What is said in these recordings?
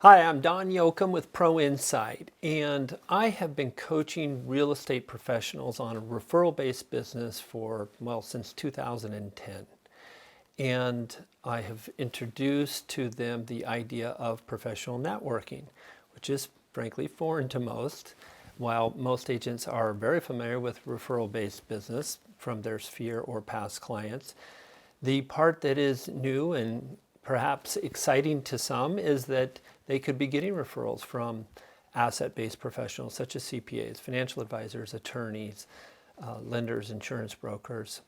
Hi, I'm Don Yoakum with ProInsight, and I have been coaching real estate professionals on a referral-based business for, since 2010. And I have introduced to them the idea of professional networking, which is frankly foreign to most. While most agents are very familiar with referral-based business from their sphere or past clients, the part that is new and perhaps exciting to some is that they could be getting referrals from asset-based professionals such as CPAs, financial advisors, attorneys, lenders, insurance brokers,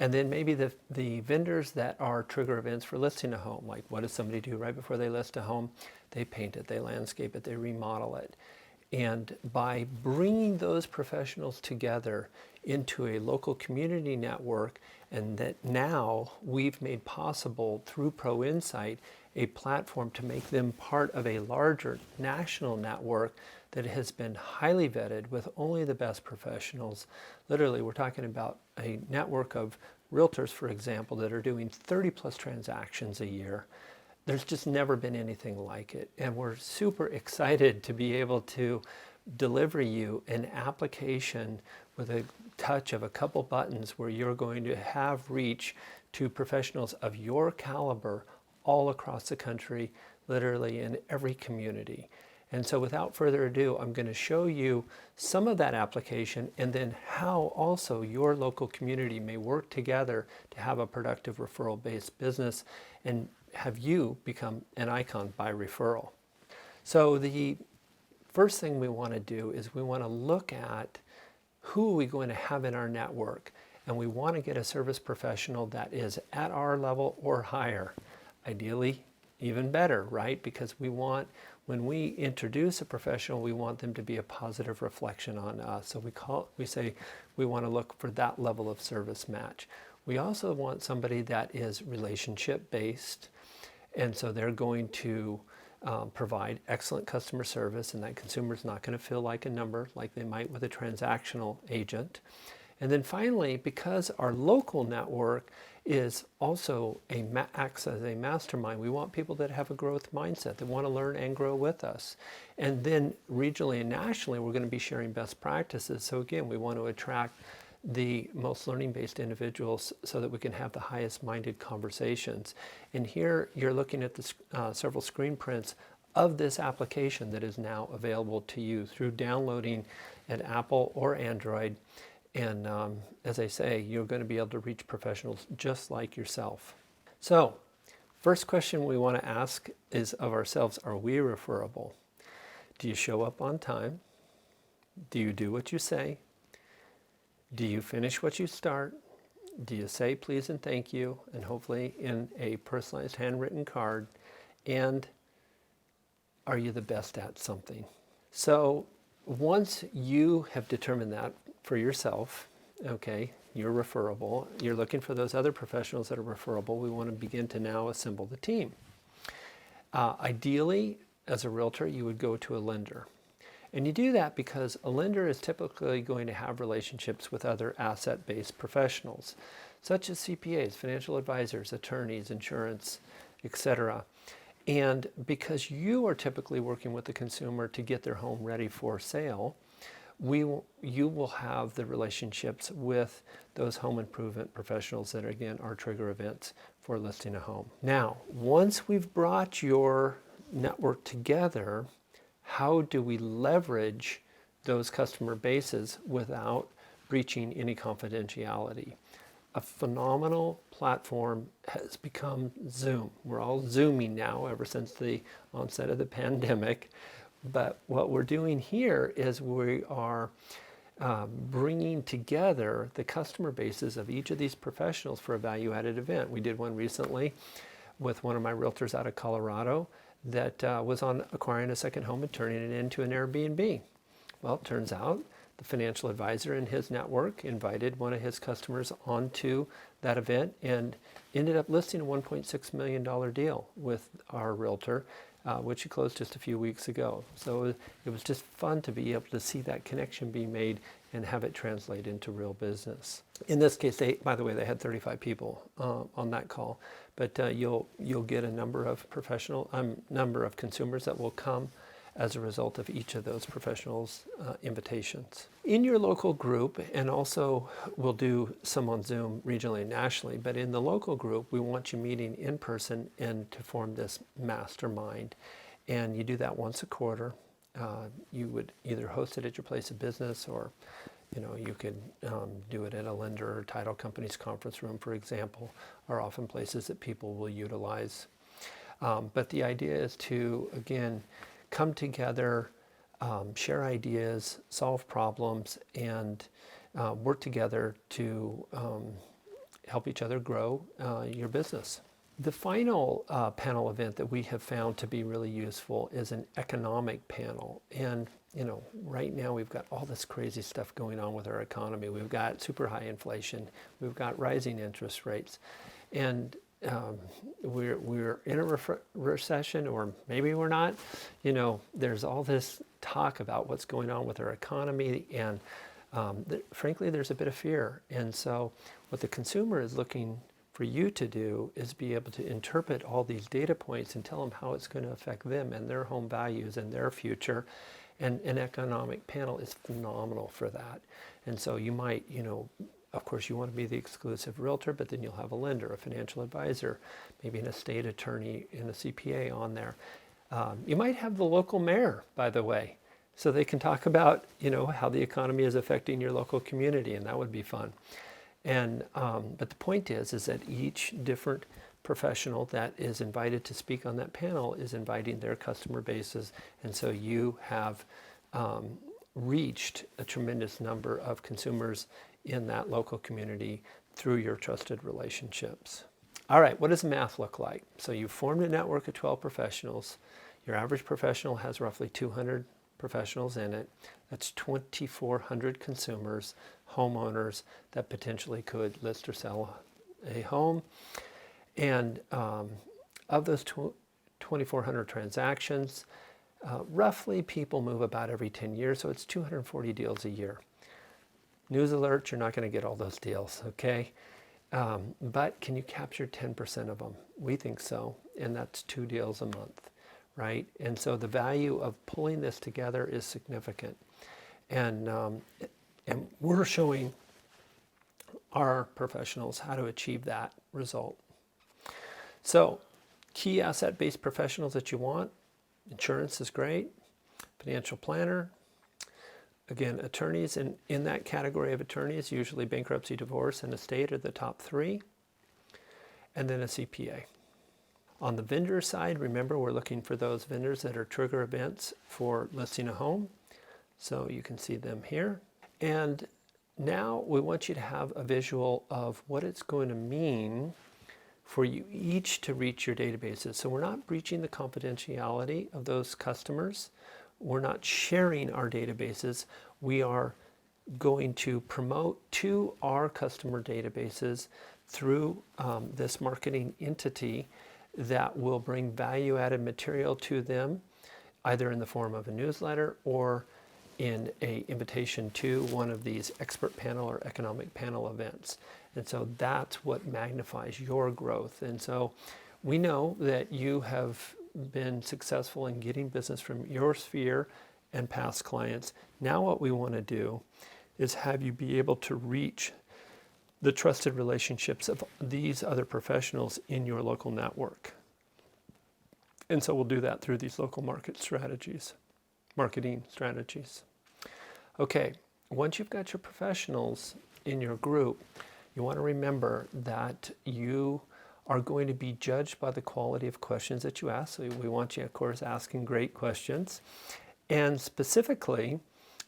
and then maybe the vendors that are trigger events for listing a home. Like, what does somebody do right before they list a home? They paint it, they landscape it, they remodel it. And by bringing those professionals together into a local community network, and that now we've made possible through ProInsight a platform to make them part of a larger national network that has been highly vetted with only the best professionals. Literally, we're talking about a network of realtors, for example, that are doing 30 plus transactions a year. There's just never been anything like it. And we're super excited to be able to deliver you an application with a touch of a couple buttons where you're going to have reach to professionals of your caliber all across the country, literally in every community. And so without further ado, I'm going to show you some of that application and then how also your local community may work together to have a productive referral-based business and have you become an icon by referral. So the first thing we want to do is we want to look at who are we going to have in our network, and we want to get a service professional that is at our level or higher. Ideally, even better, right? Because we want, when we introduce a professional, we want them to be a positive reflection on us. So we say we want to look for that level of service match. We also want somebody that is relationship based, and so they're going to provide excellent customer service, and that consumer's not going to feel like a number like they might with a transactional agent. And then finally, because our local network is also acts as a mastermind, we want people that have a growth mindset, that want to learn and grow with us. And then regionally and nationally, we're going to be sharing best practices. So again, we want to attract the most learning-based individuals so that we can have the highest-minded conversations. And here you're looking at the several screen prints of this application that is now available to you through downloading at Apple or Android. And as I say, you're going to be able to reach professionals just like yourself. So, first question we want to ask is of ourselves: are we referable? Do you show up on time? Do you do what you say? Do you finish what you start? Do you say please and thank you, and hopefully in a personalized handwritten card? And are you the best at something? So once you have determined that for yourself, okay, you're referable, you're looking for those other professionals that are referable, we want to begin to now assemble the team. Ideally, as a realtor, you would go to a lender. And you do that because a lender is typically going to have relationships with other asset-based professionals, such as CPAs, financial advisors, attorneys, insurance, etc. And because you are typically working with the consumer to get their home ready for sale, you will have the relationships with those home improvement professionals that, again, are trigger events for listing a home. Now, once we've brought your network together, how do we leverage those customer bases without breaching any confidentiality? A phenomenal platform has become Zoom. We're all Zooming now ever since the onset of the pandemic. But what we're doing here is we are bringing together the customer bases of each of these professionals for a value-added event. We did one recently with one of my realtors out of Colorado that was on acquiring a second home and turning it into an Airbnb. Well, it turns out the financial advisor in his network invited one of his customers onto that event and ended up listing a $1.6 million deal with our realtor which he closed just a few weeks ago. So it was just fun to be able to see that connection be made and have it translate into real business. In this case, by the way, they had 35 people on that call, but you'll get a number of number of consumers that will come as a result of each of those professionals' invitations. In your local group, and also we'll do some on Zoom regionally and nationally, but in the local group, we want you meeting in person and to form this mastermind. And you do that once a quarter. You would either host it at your place of business, or you could do it at a lender or title company's conference room, for example, are often places that people will utilize. But the idea is to, again, come together, share ideas, solve problems, and work together to help each other grow your business. The final panel event that we have found to be really useful is an economic panel. And right now we've got all this crazy stuff going on with our economy. We've got super high inflation. We've got rising interest rates. And we're in a recession, or maybe we're not. There's all this talk about what's going on with our economy, and frankly, there's a bit of fear. And so what the consumer is looking for you to do is be able to interpret all these data points and tell them how it's going to affect them and their home values and their future. And an economic panel is phenomenal for that. And so you might, of course, you want to be the exclusive realtor, but then you'll have a lender, a financial advisor, maybe an estate attorney and a CPA on there. You might have the local mayor, by the way, so they can talk about, how the economy is affecting your local community, and that would be fun. And but the point is that each different professional that is invited to speak on that panel is inviting their customer bases, and so you have reached a tremendous number of consumers in that local community through your trusted relationships. All right, what does the math look like? So you've formed a network of 12 professionals. Your average professional has roughly 200 professionals in it. That's 2,400 consumers, homeowners that potentially could list or sell a home. And of those 2,400 transactions, roughly people move about every 10 years, so it's 240 deals a year. News alert, you're not going to get all those deals, okay? But can you capture 10% of them? We think so, and that's 2 deals a month, right? And so the value of pulling this together is significant. And we're showing our professionals how to achieve that result. So key asset-based professionals that you want: insurance is great, financial planner, again, attorneys, and in that category of attorneys, usually bankruptcy, divorce, and estate are the top 3, and then a CPA. On the vendor side, remember, we're looking for those vendors that are trigger events for listing a home. So you can see them here. And now we want you to have a visual of what it's going to mean for you each to reach your databases. So we're not breaching the confidentiality of those customers. We're not sharing our databases. We are going to promote to our customer databases through this marketing entity that will bring value-added material to them, either in the form of a newsletter or in an invitation to one of these expert panel or economic panel events. And so that's what magnifies your growth. And so we know that you have been successful in getting business from your sphere and past clients. Now what we want to do is have you be able to reach the trusted relationships of these other professionals in your local network. And so we'll do that through these local marketing strategies. Okay, once you've got your professionals in your group, you want to remember that you are going to be judged by the quality of questions that you ask. So we want you, of course, asking great questions. And specifically,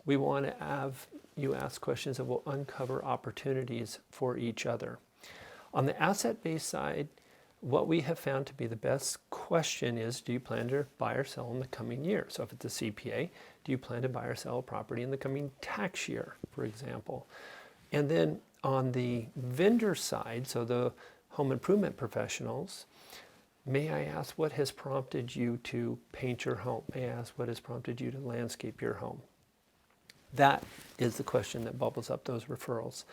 we want to have you ask questions that will uncover opportunities for each other. On the asset-based side, what we have found to be the best question is, do you plan to buy or sell in the coming year? So if it's a CPA, do you plan to buy or sell a property in the coming tax year, for example? And then on the vendor side, so the home improvement professionals, May I ask what has prompted you to paint your home? May I ask what has prompted you to landscape your home? That is the question that bubbles up those referrals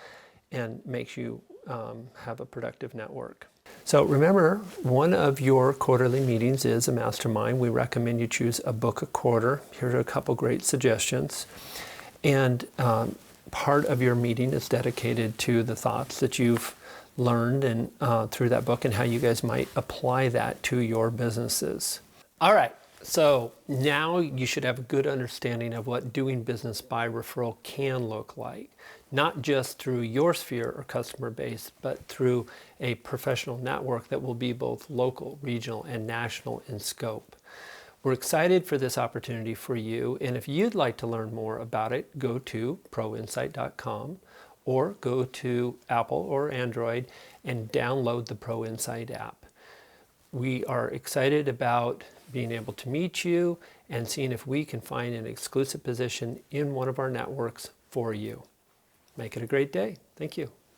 and makes you have a productive network. So remember, one of your quarterly meetings is a mastermind. We recommend you choose a book a quarter. Here are a couple great suggestions. And part of your meeting is dedicated to the thoughts that you've learned and through that book and how you guys might apply that to your businesses. All right, so now you should have a good understanding of what doing business by referral can look like, not just through your sphere or customer base, but through a professional network that will be both local, regional, and national in scope. We're excited for this opportunity for you, and if you'd like to learn more about it, go to ProInsight.com or go to Apple or Android and download the ProInsight app. We are excited about being able to meet you and seeing if we can find an exclusive position in one of our networks for you. Make it a great day. Thank you.